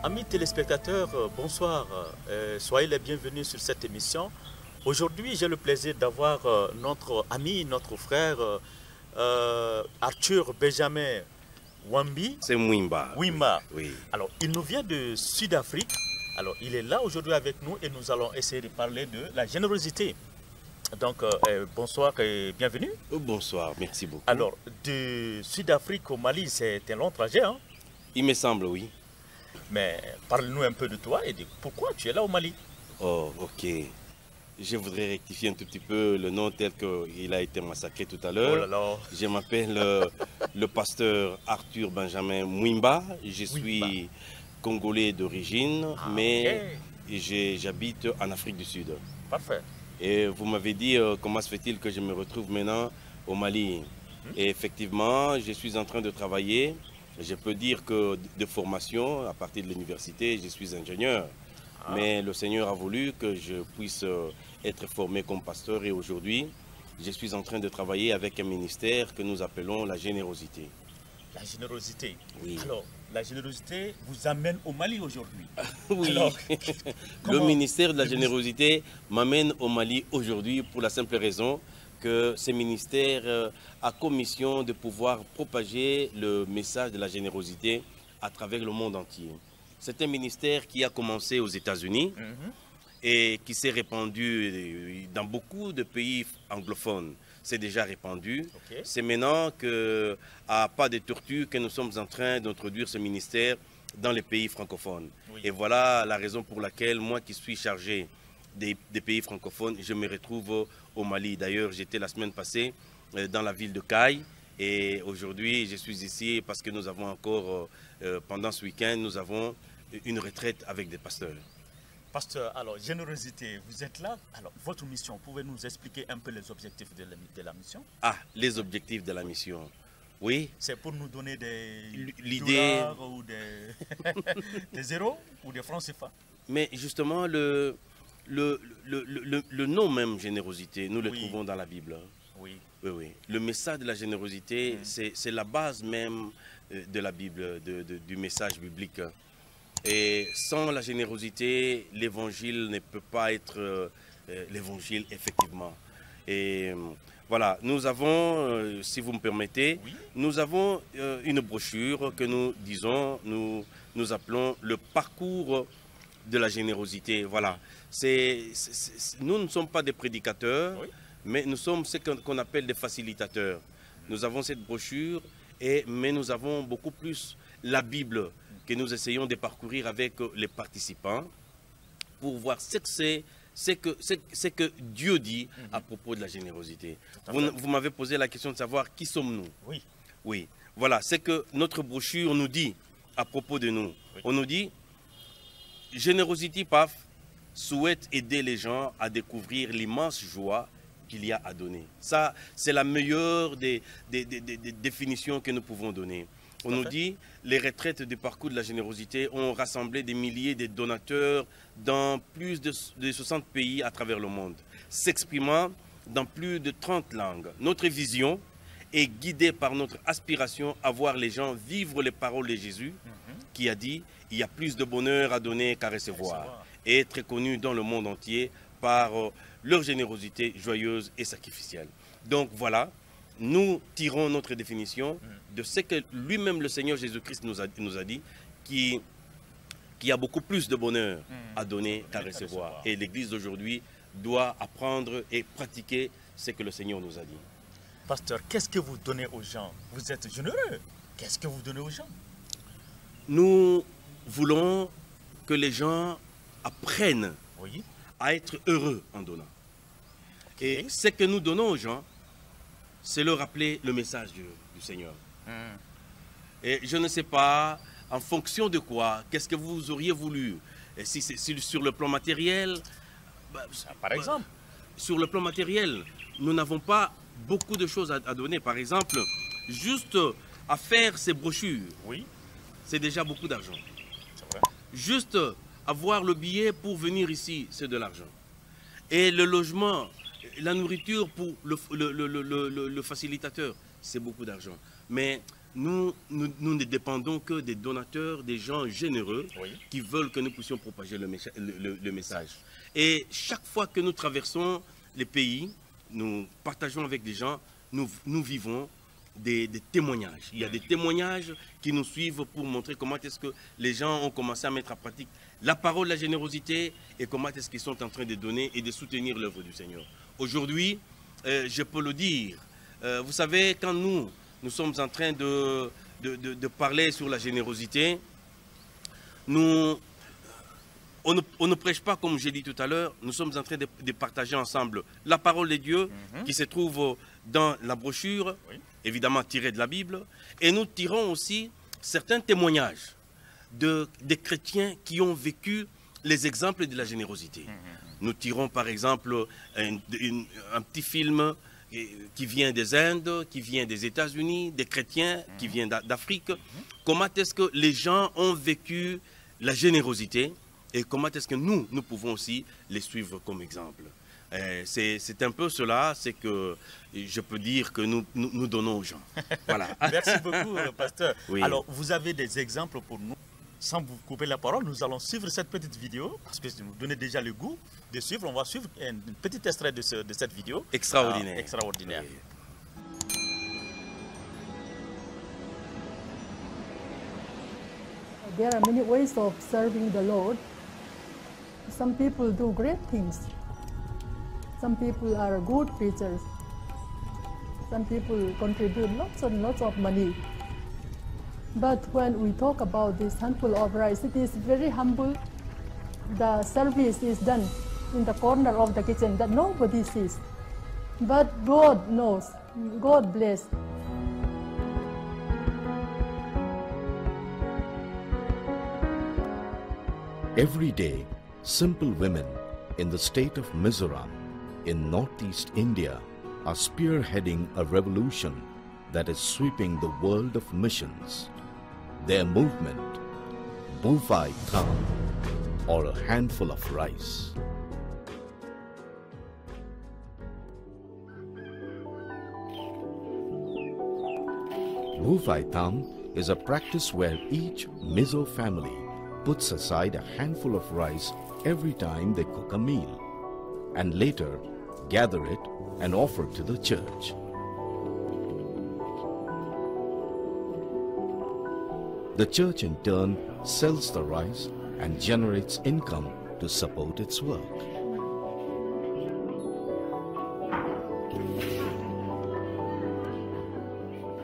Amis téléspectateurs, bonsoir. Soyez les bienvenus sur cette émission. Aujourd'hui, j'ai le plaisir d'avoir notre ami, notre frère Arthur Benjamin Wambi. C'est Mwimba. Wimba. Oui. Alors, il nous vient de Sud-Afrique. Alors, il est là aujourd'hui avec nous et nous allons essayer de parler de la générosité. Donc, bonsoir et bienvenue. Bonsoir, merci beaucoup. Alors, de Sud-Afrique au Mali, c'est un long trajet, hein? Il me semble, oui. Mais parle-nous un peu de toi et de pourquoi tu es là au Mali. Oh, ok. Je voudrais rectifier un tout petit peu le nom tel qu'il a été massacré tout à l'heure. Oh là là. Je m'appelle le pasteur Arthur Benjamin Mwimba. Je suis congolais d'origine, mais j'habite en Afrique du Sud. Parfait. Et vous m'avez dit comment se fait-il que je me retrouve maintenant au Mali. Et effectivement, je suis en train de travailler. Je peux dire que de formation, à partir de l'université, je suis ingénieur. Mais le Seigneur a voulu que je puisse être formé comme pasteur et aujourd'hui, je suis en train de travailler avec un ministère que nous appelons la générosité. La générosité. Oui. Alors, la générosité vous amène au Mali aujourd'hui. Oui. Alors, le ministère de la générosité m'amène au Mali aujourd'hui pour la simple raison que ce ministère a commission de pouvoir propager le message de la générosité à travers le monde entier. C'est un ministère qui a commencé aux États-Unis et qui s'est répandu dans beaucoup de pays anglophones. C'est déjà répandu. Okay. C'est maintenant qu'à pas de tortue que nous sommes en train d'introduire ce ministère dans les pays francophones. Oui. Et voilà la raison pour laquelle moi qui suis chargé des pays francophones, je me retrouve au Mali. D'ailleurs, j'étais la semaine passée dans la ville de Caille et aujourd'hui je suis ici parce que nous avons encore, pendant ce week-end, nous avons une retraite avec des pasteurs. Pasteur, alors, générosité, vous êtes là. Alors, votre mission, pouvez nous expliquer un peu les objectifs de la mission? Ah, les objectifs de la mission. Oui. C'est pour nous donner des l'idée ou des, des zéros ou des francs CFA. Mais justement, le nom même générosité, nous le trouvons dans la Bible. Oui. Oui, oui. Le message de la générosité, c'est la base même de la Bible, du message biblique. Et sans la générosité, l'évangile ne peut pas être l'évangile, effectivement. Et voilà, nous avons, si vous me permettez, nous avons une brochure que nous disons, nous appelons le parcours de la générosité. Voilà. Nous ne sommes pas des prédicateurs, mais nous sommes ce qu'on appelle des facilitateurs. Nous avons cette brochure, mais nous avons beaucoup plus la Bible que nous essayons de parcourir avec les participants pour voir ce que Dieu dit à propos de la générosité. Vous m'avez posé la question de savoir qui sommes-nous. Oui. Oui. Voilà, c'est que notre brochure nous dit à propos de nous. Oui. On nous dit, Generosity PAF souhaite aider les gens à découvrir l'immense joie qu'il y a à donner. Ça, c'est la meilleure des définitions que nous pouvons donner. On nous dit, les retraites du parcours de la générosité ont rassemblé des milliers de donateurs dans plus de 60 pays à travers le monde, s'exprimant dans plus de 30 langues. Notre vision est guidée par notre aspiration à voir les gens vivre les paroles de Jésus, qui a dit, il y a plus de bonheur à donner qu'à recevoir, et être connu dans le monde entier par leur générosité joyeuse et sacrificielle. Donc voilà. Nous tirons notre définition de ce que lui-même le Seigneur Jésus-Christ nous a dit, qu'il y a beaucoup plus de bonheur à donner qu'à recevoir. Et l'Église d'aujourd'hui doit apprendre et pratiquer ce que le Seigneur nous a dit. Pasteur, qu'est-ce que vous donnez aux gens? Vous êtes généreux. Qu'est-ce que vous donnez aux gens? Nous voulons que les gens apprennent à être heureux en donnant. Et ce que nous donnons aux gens, c'est leur rappeler le message du Seigneur. Et je ne sais pas, en fonction de quoi, qu'est-ce que vous auriez voulu. Et si c'est sur le plan matériel, par exemple. Sur le plan matériel, nous n'avons pas beaucoup de choses à donner. Par exemple, juste à faire ces brochures, c'est déjà beaucoup d'argent. Juste avoir le billet pour venir ici, c'est de l'argent. Et le logement, la nourriture pour le facilitateur, c'est beaucoup d'argent. Mais nous ne dépendons que des donateurs, des gens généreux Oui. qui veulent que nous puissions propager le message. Et chaque fois que nous traversons les pays, nous partageons avec des gens, nous vivons des témoignages. Il y a des témoignages qui nous suivent pour montrer comment est-ce que les gens ont commencé à mettre en pratique la parole, la générosité et comment est-ce qu'ils sont en train de donner et de soutenir l'œuvre du Seigneur. Aujourd'hui, je peux le dire, vous savez, quand nous sommes en train de parler sur la générosité, on ne prêche pas comme j'ai dit tout à l'heure, nous sommes en train de partager ensemble la parole de Dieu qui se trouve dans la brochure, oui, évidemment tirée de la Bible, et nous tirons aussi certains témoignages des chrétiens qui ont vécu les exemples de la générosité. Nous tirons par exemple un petit film qui vient des Indes, qui vient des États-Unis, des chrétiens qui viennent d'Afrique. Comment est-ce que les gens ont vécu la générosité et comment est-ce que nous pouvons aussi les suivre comme exemple. C'est un peu cela, c'est que je peux dire que nous donnons aux gens. Voilà. Merci beaucoup, pasteur. Oui. Alors, vous avez des exemples pour nous. Sans vous couper la parole, nous allons suivre cette petite vidéo, parce que vous donnez déjà le goût de suivre. On va suivre un petit extrait de cette vidéo. Extraordinaire. Extraordinaire. Oui. There are many ways of serving the Lord. Some people do great things. Some people are good preachers. Some people contribute lots and lots of money. But when we talk about this handful of rice, it is very humble. The service is done in the corner of the kitchen that nobody sees. But God knows. God bless. Every day, simple women in the state of Mizoram in northeast India are spearheading a revolution that is sweeping the world of missions. Their movement, Bufai Tham, or a handful of rice. Bufai Tham is a practice where each Mizo family puts aside a handful of rice every time they cook a meal, and later gather it and offer it to the church. The church in turn sells the rice and generates income to support its work.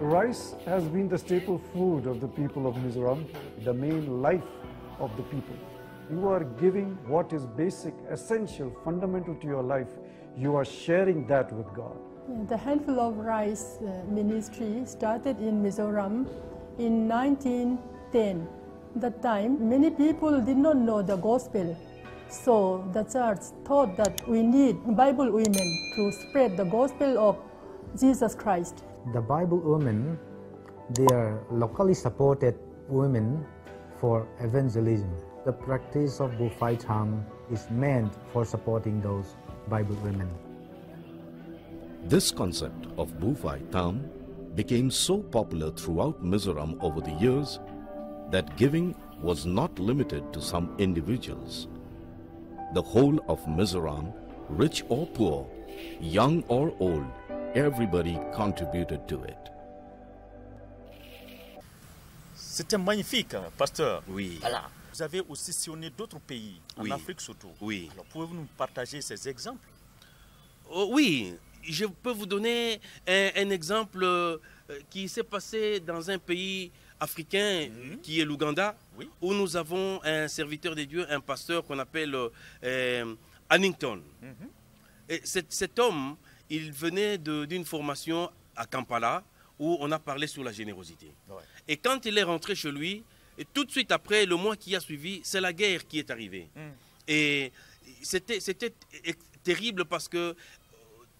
Rice has been the staple food of the people of Mizoram, the main life of the people. You are giving what is basic, essential, fundamental to your life. You are sharing that with God. The Handful of Rice ministry started in Mizoram in 1910. That time, many people did not know the gospel. So the church thought that we need Bible women to spread the gospel of Jesus Christ. The Bible women, they are locally supported women for evangelism. The practice of Bufai Tham is meant for supporting those Bible women. This concept of Bufai Tham became so popular throughout Mizoram over the years that giving was not limited to some individuals. The whole of Mizoram, rich or poor, young or old, everybody contributed to it. C'était magnifique, pasteur. Oui. Voilà. Vous avez aussi sillonné d'autres pays, en Oui. Afrique surtout. Oui. Alors, pouvez-vous nous partager ces exemples? Oh, oui, je peux vous donner un exemple qui s'est passé dans un pays africain qui est l'Ouganda, Oui. où nous avons un serviteur de Dieu, un pasteur qu'on appelle Hannington. Et cet homme, il venait d'une formation à Kampala où on a parlé sur la générosité. Ouais. Et quand il est rentré chez lui, et tout de suite après, le mois qui a suivi, c'est la guerre qui est arrivée. Et c'était terrible parce que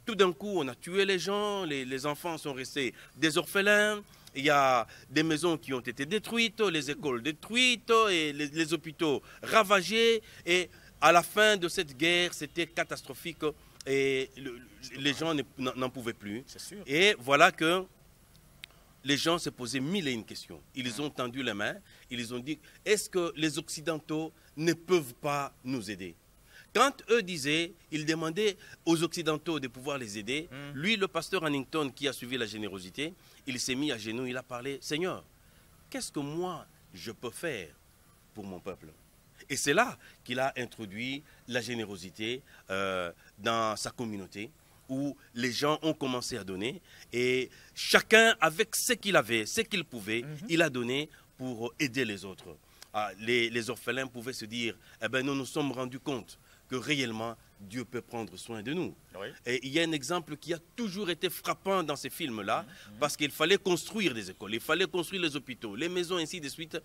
tout d'un coup, on a tué les gens, les enfants sont restés des orphelins, il y a des maisons qui ont été détruites, les écoles détruites, et les hôpitaux ravagés. Et à la fin de cette guerre, c'était catastrophique et les gens n'en pouvaient plus. C'est sûr. Et voilà que les gens se posaient mille et une questions. Ils ont tendu la main, ils ont dit, est-ce que les Occidentaux ne peuvent pas nous aider? Quand eux disaient, ils demandaient aux Occidentaux de pouvoir les aider, lui, le pasteur Hannington, qui a suivi la générosité, il s'est mis à genoux, il a parlé, Seigneur, qu'est-ce que moi je peux faire pour mon peuple? Et c'est là qu'il a introduit la générosité dans sa communauté, où les gens ont commencé à donner, et chacun, avec ce qu'il avait, ce qu'il pouvait, il a donné pour aider les autres. Les orphelins pouvaient se dire, eh ben, nous nous sommes rendus compte que réellement, Dieu peut prendre soin de nous. Oui. Et il y a un exemple qui a toujours été frappant dans ces films-là, parce qu'il fallait construire des écoles, il fallait construire les hôpitaux, les maisons, ainsi de suite.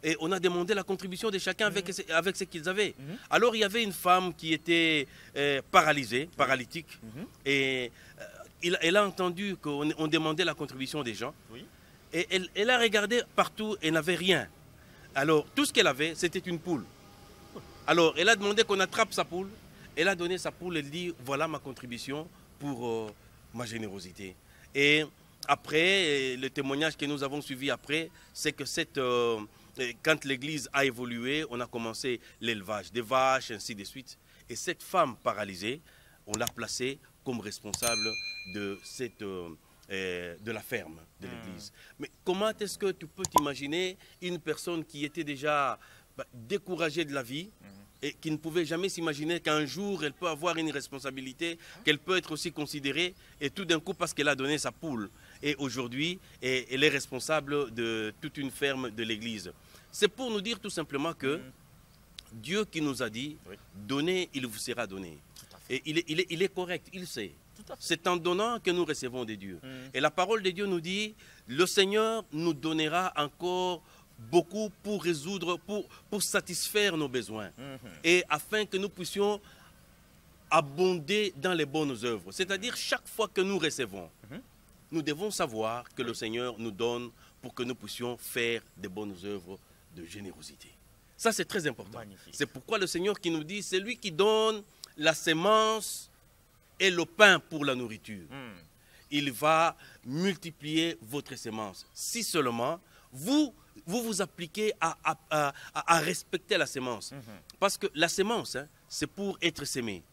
Et on a demandé la contribution de chacun avec ce qu'ils avaient. Alors il y avait une femme qui était paralysée, paralytique, et elle a entendu qu'on demandait la contribution des gens. Oui. Et elle a regardé partout et n'avait rien. Alors tout ce qu'elle avait, c'était une poule. Alors elle a demandé qu'on attrape sa poule. Elle a donné sa poule, elle dit, voilà ma contribution pour ma générosité. Et après, le témoignage que nous avons suivi après, c'est que quand l'église a évolué, on a commencé l'élevage des vaches, ainsi de suite. Et cette femme paralysée, on l'a placée comme responsable de la ferme de l'église. Mais comment est-ce que tu peux t'imaginer une personne qui était déjà découragée de la vie, et qui ne pouvait jamais s'imaginer qu'un jour, elle peut avoir une responsabilité, qu'elle peut être aussi considérée, et tout d'un coup, parce qu'elle a donné sa poule. Et aujourd'hui, elle est responsable de toute une ferme de l'église. C'est pour nous dire tout simplement que Dieu qui nous a dit, donnez, il vous sera donné. Et il est correct, il sait. C'est en donnant que nous recevons de Dieu. Et la parole de Dieu nous dit, le Seigneur nous donnera encore beaucoup pour résoudre, pour satisfaire nos besoins. Et afin que nous puissions abonder dans les bonnes œuvres. C'est-à-dire, chaque fois que nous recevons, nous devons savoir que le Seigneur nous donne pour que nous puissions faire des bonnes œuvres de générosité. Ça, c'est très important. C'est pourquoi le Seigneur qui nous dit, c'est lui qui donne la sémence et le pain pour la nourriture. Il va multiplier votre sémence. Si seulement vous appliquez à respecter la sémence. Parce que la sémence, c'est pour être sémé.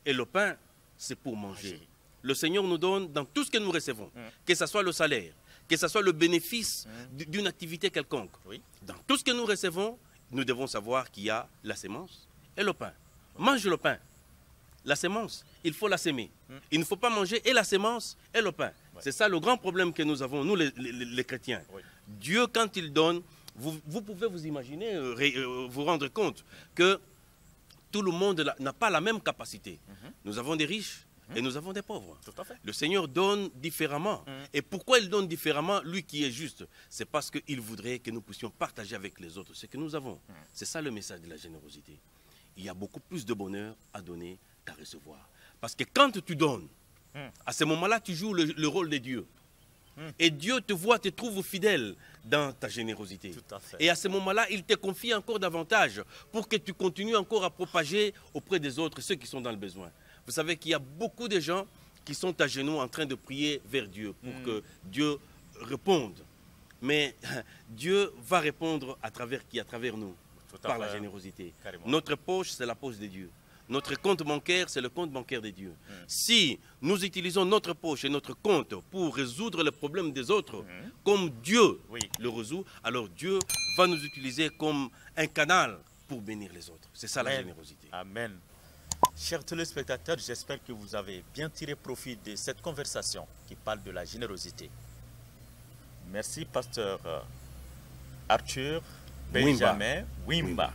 Et le pain, c'est pour manger. Le Seigneur nous donne dans tout ce que nous recevons, que ce soit le salaire, que ce soit le bénéfice d'une activité quelconque. Dans tout ce que nous recevons, nous devons savoir qu'il y a la sémence et le pain. Mange le pain. La sémence, il faut la s'aimer. Il ne faut pas manger et la sémence et le pain. C'est ça le grand problème que nous avons, nous les chrétiens. Dieu, quand il donne, vous pouvez vous imaginer, vous rendre compte que tout le monde n'a pas la même capacité. Nous avons des riches et nous avons des pauvres. Tout à fait. Le Seigneur donne différemment. Et pourquoi il donne différemment, lui qui est juste? C'est parce qu'il voudrait que nous puissions partager avec les autres ce que nous avons. C'est ça le message de la générosité. Il y a beaucoup plus de bonheur à donner qu'à recevoir. Parce que quand tu donnes, à ce moment-là, tu joues le rôle de Dieu. Et Dieu te voit, te trouve fidèle dans ta générosité. Tout à fait. Et à ce moment-là, il te confie encore davantage pour que tu continues encore à propager auprès des autres ceux qui sont dans le besoin. Vous savez qu'il y a beaucoup de gens qui sont à genoux en train de prier vers Dieu pour que Dieu réponde. Mais Dieu va répondre à travers qui? À travers nous, par la générosité. Carrément. Notre poche, c'est la poche de Dieu. Notre compte bancaire, c'est le compte bancaire de Dieu. Si nous utilisons notre poche et notre compte pour résoudre les problèmes des autres, comme Dieu le résout, alors Dieu va nous utiliser comme un canal pour bénir les autres. C'est ça la générosité. Amen. Chers téléspectateurs, j'espère que vous avez bien tiré profit de cette conversation qui parle de la générosité. Merci, pasteur Arthur Benjamin Wimba.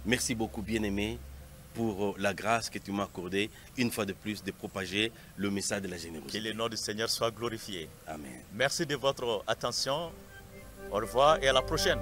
Merci beaucoup, bien-aimé, pour la grâce que tu m'as accordée, une fois de plus, de propager le message de la générosité. Que le nom du Seigneur soit glorifié. Amen. Merci de votre attention. Au revoir et à la prochaine.